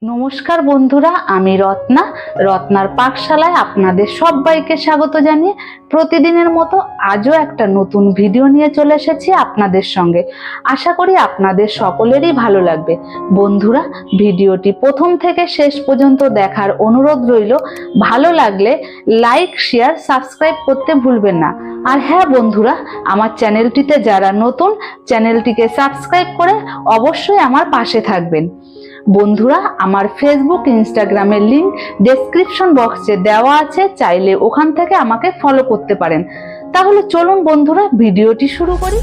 নমস্কার বন্ধুরা, আমি রত্নার পাকশালায় আপনাদের সবাইকে স্বাগত জানিয়ে প্রতিদিনের মতো আজও একটা নতুন ভিডিও নিয়ে চলে এসেছি আপনাদের সঙ্গে। আশা করি আপনাদের সকলেরই ভালো লাগবে। বন্ধুরা, ভিডিওটি প্রথম থেকে শেষ পর্যন্ত দেখার অনুরোধ রইল। ভালো লাগলে লাইক, শেয়ার, সাবস্ক্রাইব করতে ভুলবেন না। আর হ্যাঁ বন্ধুরা, আমার চ্যানেলটিতে যারা নতুন, চ্যানেলটিকে সাবস্ক্রাইব করে অবশ্যই আমার পাশে থাকবেন। বন্ধুরা, আমার ফেসবুক, ইনস্টাগ্রামের লিংক ডেসক্রিপশন বক্সে দেওয়া আছে, চাইলে ওখান থেকে আমাকে ফলো করতে পারেন। তাহলে চলুন বন্ধুরা, ভিডিওটি শুরু করি।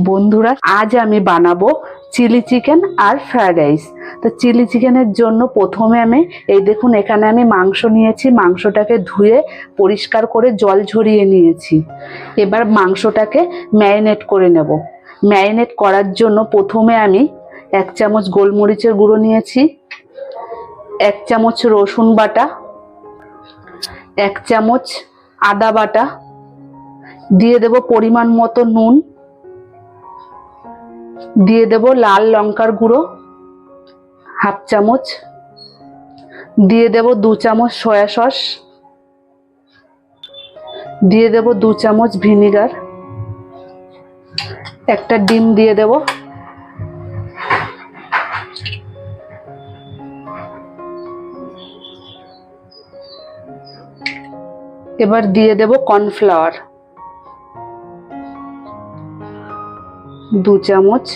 বন্ধুরা, আজ আমি বানাবো চিলি চিকেন আর ফ্রাইড রাইস। তো চিলি চিকেনের জন্য প্রথমে আমি এই দেখুন, এখানে আমি মাংস নিয়েছি। মাংসটাকে ধুয়ে পরিষ্কার করে জল ঝরিয়ে নিয়েছি। এবার মাংসটাকে ম্যারিনেট করে নেব। ম্যারিনেট করার জন্য প্রথমে আমি 1 চামচ গোলমরিচের গুঁড়ো নিয়েছি, 1 চামচ রসুন বাটা, 1 চামচ আদা বাটা, দিয়ে দেব পরিমাণ মতো নুন, দিয়ে দেব লাল লঙ্কার গুঁড়ো 1/2 চামচ, দিয়ে দেব 2 চামচ সয়া সস, দিয়ে দেব 2 চামচ ভিনিগার, একটা ডিম দিয়ে দেব, এবার দিয়ে দেব কর্নফ্লাওয়ার 2 চামচ,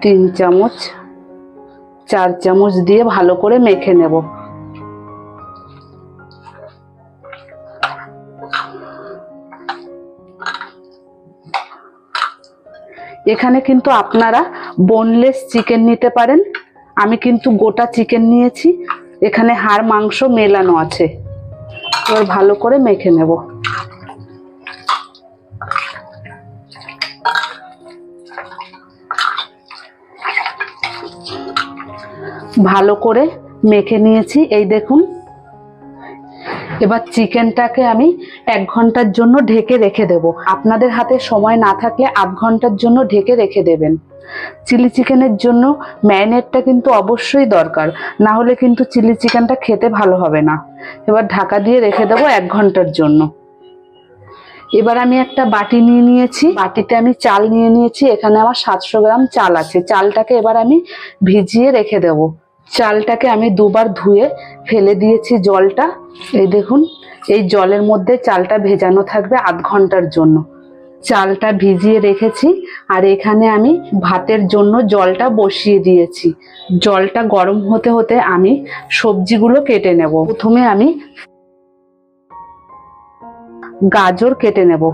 3 চামচ, 4 চামচ দিয়ে ভালো করে মেখে নেব। এখানে কিন্তু আপনারা বোনলেস চিকেন নিতে পারেন। আমি কিন্তু গোটা চিকেন নিয়েছি, এখানে হাড় মাংস মেলানো আছে। এবার ভালো করে মেখে নেব। ভালো করে মেখে নিয়েছি, এই দেখুন। এবার চিকেনটাকে আমি 1 ঘন্টার জন্য ঢেকে রেখে দেব। আপনাদের হাতে সময় না থাকলে 8 ঘন্টার জন্য ঢেকে রেখে দেবেন। চিলি চিকেনের জন্য ম্যারিনেটটা কিন্তু অবশ্যই দরকার, না হলে কিন্তু চিলি চিকেনটা খেতে ভালো হবে না। এবার ঢাকা দিয়ে রেখে দেব 1 ঘন্টার জন্য। এবার আমি একটা বাটি নিয়ে নিয়েছি, বাটিতে আমি চাল নিয়ে নিয়েছি। এখানে আমার 700 গ্রাম চাল আছে। চালটাকে এবার আমি ভিজিয়ে রেখে দেব। চালটাকে আমি 2 বার ধুয়ে ফেলে দিয়েছি জলটা। এই দেখুন, এই জলের মধ্যে চালটা ভেজানো থাকবে 8 ঘন্টার জন্য। চালটা ভিজিয়ে রেখেছি। আর এখানে আমি ভাতের জন্য জলটা বসিয়ে দিয়েছি। জলটা গরম হতে হতে আমি সবজিগুলো কেটে নেব। প্রথমে আমি গাজর কেটে নেব।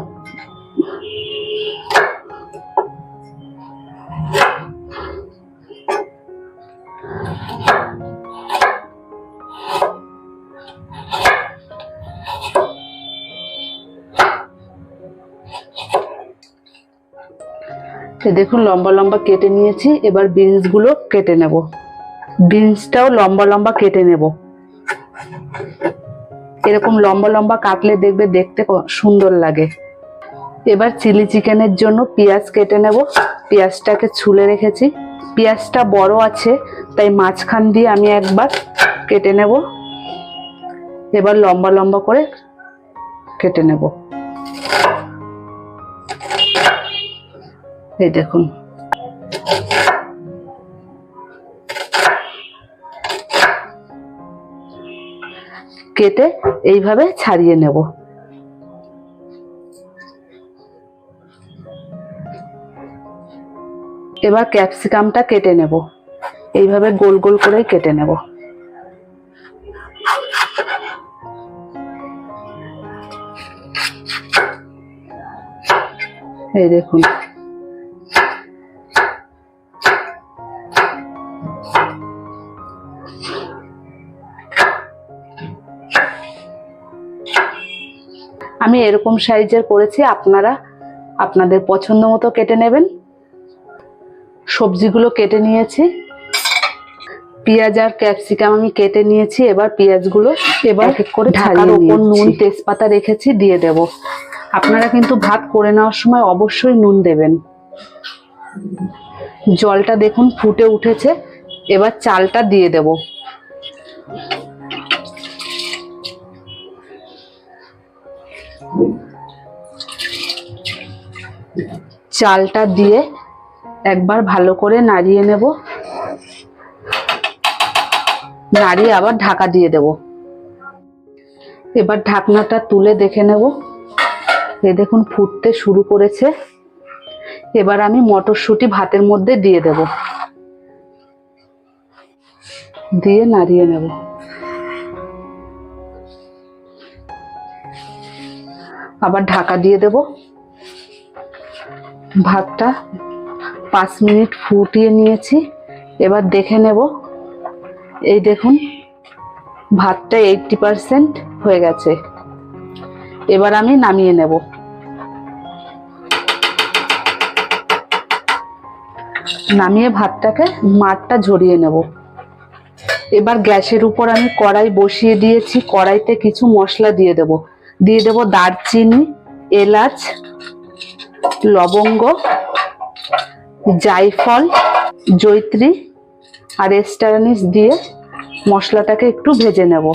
দেখুন, লম্বা লম্বা কেটে নিয়েছি। এবার বিনস গুলো কেটে নেব। বিনসটাও লম্বা লম্বা কেটে নেব। এরকম লম্বা লম্বা কাটলে দেখবে দেখতে সুন্দর লাগে। এবার চিলি চিকেনের জন্য পেঁয়াজ কেটে নেব। পেঁয়াজটাকে ছুলে রেখেছি। পেঁয়াজটা বড় আছে, তাই মাঝখান দিয়ে আমি একবার কেটে নেব। এবার লম্বা লম্বা করে কেটে নেব। এই দেখুন, কেটে এইভাবে ছাড়িয়ে নেব। এবার ক্যাপসিকামটা কেটে নেব। এইভাবে গোল গোল করে কেটে নেব। এই দেখুন, আমি এরকম সাইজের করেছি। আপনারা আপনাদের পছন্দ মতো কেটে নেবেন। সবজিগুলো কেটে নিয়েছি। পেঁয়াজ আর ক্যাপসিকাম আমি কেটে নিয়েছি। এবার পেঁয়াজগুলো এক এক করে ঢাকার উপর নুন তেজপাতা রেখেছি দিয়ে দেব। আপনারা কিন্তু ভাত করে নেওয়ার সময় অবশ্যই নুন দেবেন। জলটা দেখুন ফুটে উঠেছে, এবার চালটা দিয়ে দেব। চালটা দিয়ে একবার ভালো করে নাড়িয়ে নেব, নাড়িয়ে আবার ঢাকা দিয়ে দেব। এবার ঢাকনাটা তুলে দেখে নেব, এ দেখুন ফুটতে শুরু করেছে। এবার আমি মটরশুঁটি ভাতের মধ্যে দিয়ে দেব, দিয়ে নাড়িয়ে নেব। আবার ঢাকা দিয়ে দেব। ভাতটা 5 মিনিট ফুটিয়ে নিয়েছি, এবার দেখে নেব। এই দেখুন ভাতটা 80% হয়ে গেছে। এবার আমি নামিয়ে নেব। নামিয়ে ভাতটাকে মাড়টা ঝরিয়ে নেব। এবার গ্যাসের উপর আমি কড়াই বসিয়ে দিয়েছি, কড়াইতে কিছু মশলা দিয়ে দেব। দিয়ে দেব দারচিনি, এলাচ, লবঙ্গ, জায়ফল, জয়িত্রী আর স্টার অ্যানিস দিয়ে মশলাটাকে একটু ভেজে নেব।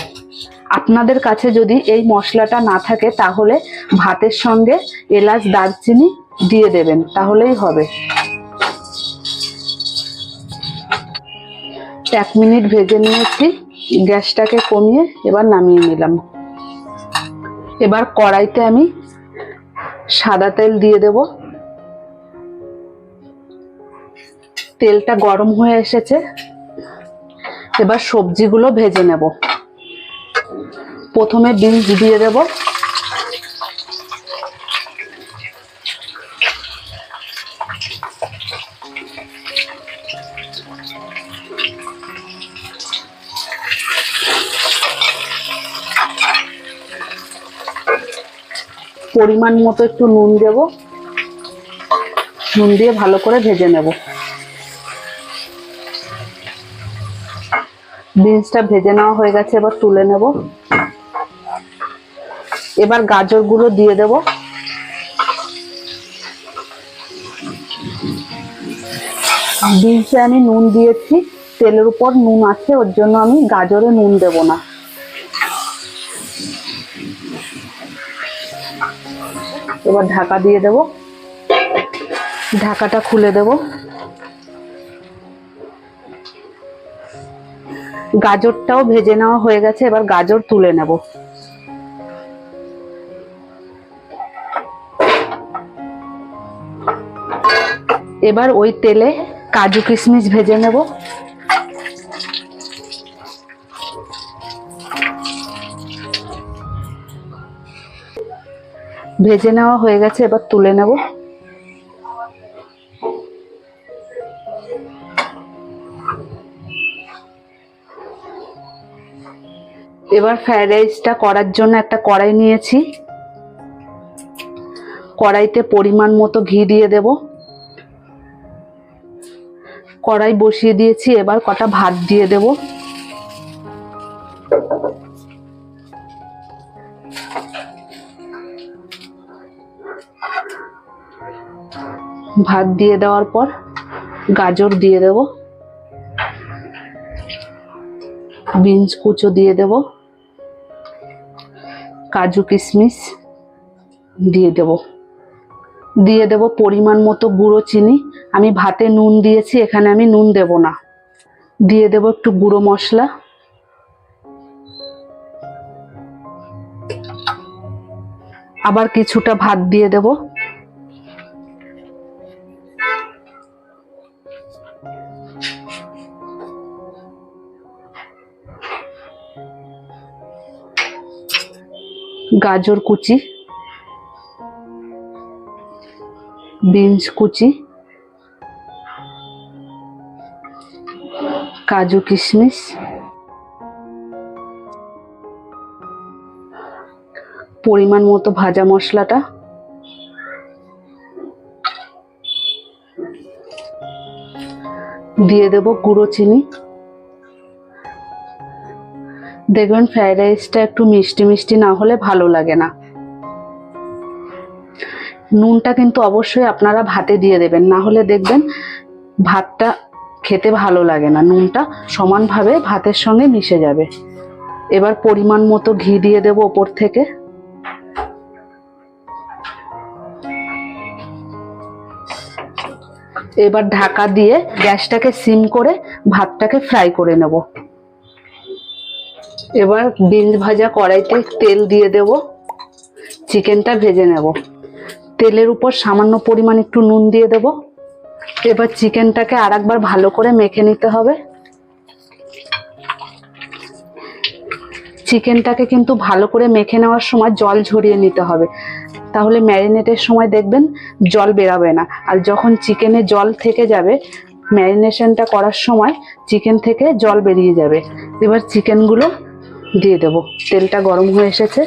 আপনাদের কাছে যদি এই মশলাটা না থাকে তাহলে ভাতের সঙ্গে এলাচ দারচিনি দিয়ে দেবেন, তাহলেই হবে। 1 মিনিট ভেজে নিয়েছি, গ্যাসটাকে কমিয়ে এবার নামিয়ে নিলাম। এবার কড়াইতে আমি সাদা তেল দিয়ে দেব। তেলটা গরম হয়ে এসেছে, এবার সবজিগুলো ভেজে নেব। প্রথমে বিনস দিয়ে দেব। পরিমাণ মতো একটু নুন দেব, নুন দিয়ে ভালো করে ভেজে নেব। বিনসটা ভেজে নেওয়া হয়ে গেছে, এবার তুলে নেব। এবার গাজরগুলো দিয়ে দেব। বিনসে আমি নুন দিয়েছি, তেলের উপর নুন আছে, ওর জন্য আমি গাজরে নুন দেব না। এবার ঢাকা দিয়ে দেব। ঢাকাটা খুলে দেব। গাজরটাও ভেজে নেওয়া হয়ে গেছে, এবার গাজর তুলে নেব। এবার ওই তেলে কাজু কিশমিশ ভেজে নেব। ভেজে নেওয়া হয়ে গেছে, এবার তুলে নেব। এবার ফ্রাইড রাইসটা করার জন্য একটা কড়াই নিয়েছি, কড়াইতে পরিমাণ মতো ঘি দিয়ে দেব। কড়াই বসিয়ে দিয়েছি, এবার কটা ভাত দিয়ে দেব। ভাত দিয়ে দেওয়ার পর গাজর দিয়ে দেব, বিনস কুচো দিয়ে দেব, কাজু কিশমিশ দিয়ে দেব। দিয়ে দেব পরিমাণ মতো গুঁড়ো চিনি। আমি ভাতে নুন দিয়েছি, এখানে আমি নুন দেব না। দিয়ে দেব একটু গুঁড়ো মশলা। আবার কিছুটা ভাত দিয়ে দেব। গাজর কুচি, বিনস কুচি, কাজু কিশমিশ, পরিমাণ মতো ভাজা মশলাটা, দিয়ে দেব গুঁড়ো চিনি। দেখবেন ফ্রাইড রাইসটা একটু মিষ্টি মিষ্টি না হলে ভালো লাগে না। নুনটা কিন্তু অবশ্যই আপনারা ভাতে দিয়ে দেবেন, না হলে দেখবেন ভাতটা খেতে ভালো লাগে না। নুনটা সমানভাবে ভাতের সঙ্গে মিশে যাবে। এবার পরিমাণ মতো ঘি দিয়ে দেব ওপর থেকে। এবার ঢাকা দিয়ে গ্যাসটাকে সিম করে ভাতটাকে ফ্রাই করে নেব। এবার বিনস ভাজা কড়াইতে তেল দিয়ে দেব, চিকেনটা ভেজে নেব। তেলের উপর সামান্য পরিমাণ একটু নুন দিয়ে দেব। এবার চিকেনটাকে আরেকবার ভালো করে মেখে নিতে হবে। চিকেনটাকে কিন্তু ভালো করে মেখে নেওয়ার সময় জল ঝরিয়ে নিতে হবে, তাহলে ম্যারিনেটের সময় দেখবেন জল বেরাবে না। আর যখন চিকেনে জল থেকে যাবে, ম্যারিনেশনটা করার সময় চিকেন থেকে জল বেরিয়ে যাবে। এবার চিকেনগুলো দিয়ে দেব। তেলটা গরম হয়ে এসেছে।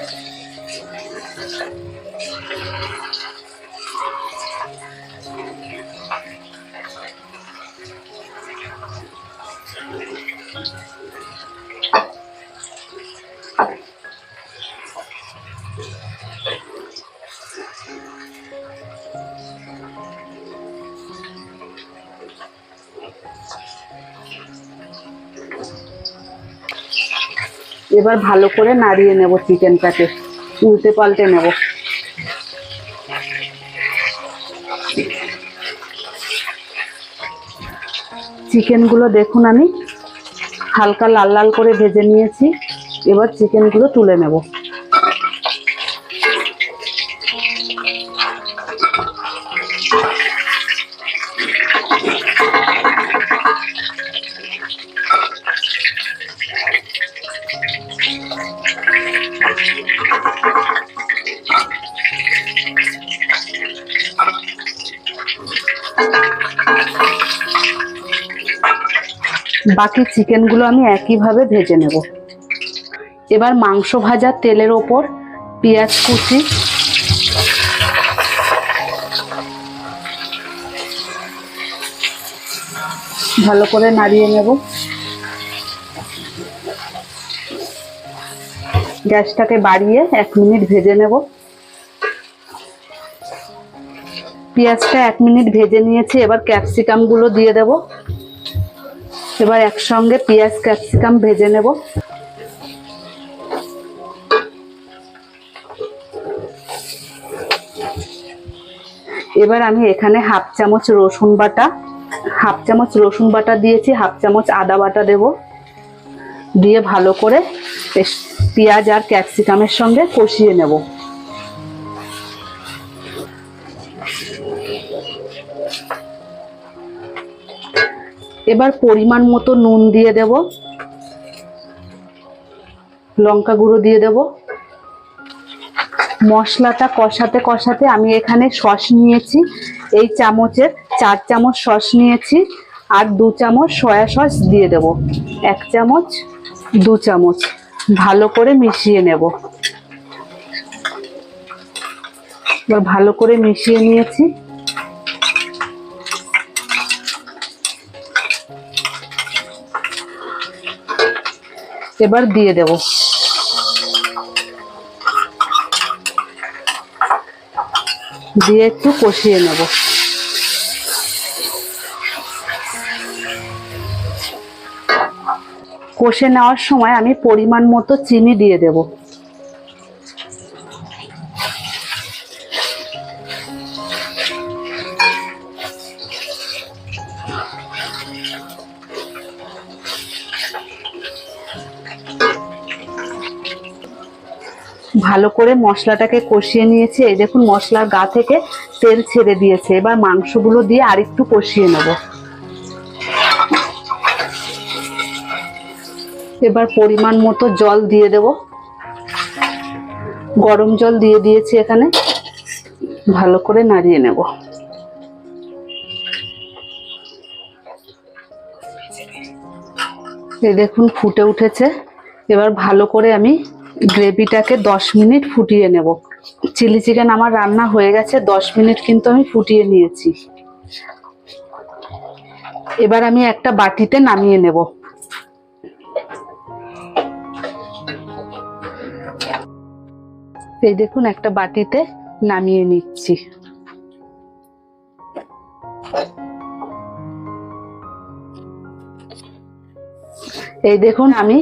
এবার ভালো করে নাড়িয়ে নেব চিকেনটাকে, উল্টে পাল্টে নেব। চিকেনগুলো দেখুন আমি হালকা লাল লাল করে ভেজে নিয়েছি। এবার চিকেনগুলো তুলে নেব। বাকি চিকেনগুলো আমি একইভাবে ভেজে নেব। এবার মাংস ভাজা তেলের ওপর পেঁয়াজ কুচি, ভালো করে নাড়িয়ে নেব। গ্যাসটাকে বাড়িয়ে 1 মিনিট ভেজে নেব। পেঁয়াজটা 1 মিনিট ভেজে নিয়েছি। এবার ক্যাপসিকাম গুলো দিয়ে দেব। এবার একসঙ্গে পেঁয়াজ ক্যাপসিকাম ভেজে নেব। এবার আমি এখানে হাফ চামচ রসুন বাটা দিয়েছি, হাফ চামচ আদা বাটা দেব। দিয়ে ভালো করে পেঁয়াজ আর ক্যাপসিকামের সঙ্গে কষিয়ে নেব। এবার পরিমাণ মতো নুন দিয়ে দেব, লঙ্কা গুঁড়ো দিয়ে দেব। মশলাটা কষাতে কষাতে আমি এখানে সস নিয়েছি, এই চামচের 4 চামচ সস নিয়েছি। আর 2 চামচ সয়া সস দিয়ে দেব। 1 চামচ 2 চামচ ভালো করে মিশিয়ে নেব। এবার ভালো করে মিশিয়ে নিয়েছি। এবার দিয়ে দেব। দিয়ে একটু কষিয়ে নেব। কষে নেওয়ার সময় আমি পরিমাণ মতো চিনি দিয়ে দেব। ভালো করে মশলাটাকে কষিয়ে নিয়েছি। এই দেখুন মশলার গা থেকে তেল ছেড়ে দিয়েছে। এবার মাংসগুলো দিয়ে আরেকটু কষিয়ে নেব। এবার পরিমাণ মতো জল দিয়ে দেব। গরম জল দিয়ে দিয়েছি এখানে। ভালো করে নাড়িয়ে নেব। এই দেখুন ফুটে উঠেছে। এবার ভালো করে আমি গ্রেভিটাকে 10 মিনিট ফুটিয়ে নেব। চিলি চিকেন আমার রান্না হয়ে গেছে, 10 মিনিট কিন্তু আমি ফুটিয়ে নিয়েছি। এবার আমি একটা বাটিতে নামিয়ে নেব। এই দেখুন একটা বাটিতে নামিয়ে নিচ্ছি। এই দেখুন, আমি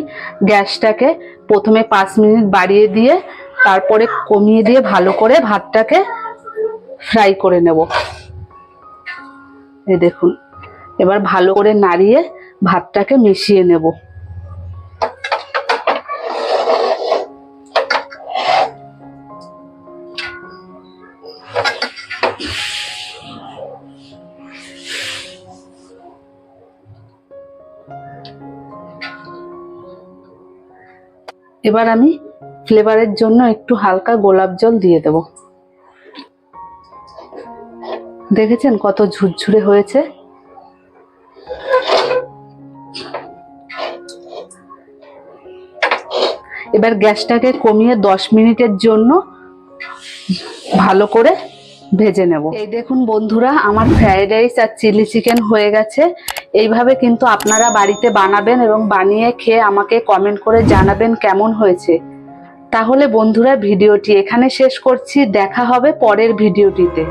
গ্যাসটাকে প্রথমে 5 মিনিট বাড়িয়ে দিয়ে তারপরে কমিয়ে দিয়ে ভালো করে ভাতটাকে ফ্রাই করে নেব। এই দেখুন, এবার ভালো করে নাড়িয়ে ভাতটাকে মিশিয়ে নেব। এবার আমি ফ্লেভারের জন্য একটু হালকা গোলাপ জল দিয়ে দেব। দেখেছেন কত ঝুরঝুরে হয়েছে। এবার গ্যাসটাকে কমিয়ে 10 মিনিটের জন্য ভালো করে ভেজে নেব। এই দেখুন বন্ধুরা, আমার ফ্রাইড রাইস আর চিলি চিকেন হয়ে গেছে। এইভাবে কিন্তু আপনারা বাড়িতে বানাবেন এবং বানিয়ে খেয়ে আমাকে কমেন্ট করে জানাবেন কেমন হয়েছে। তাহলে বন্ধুরা, ভিডিওটি এখানে শেষ করছি। দেখা হবে পরের ভিডিওটিতে।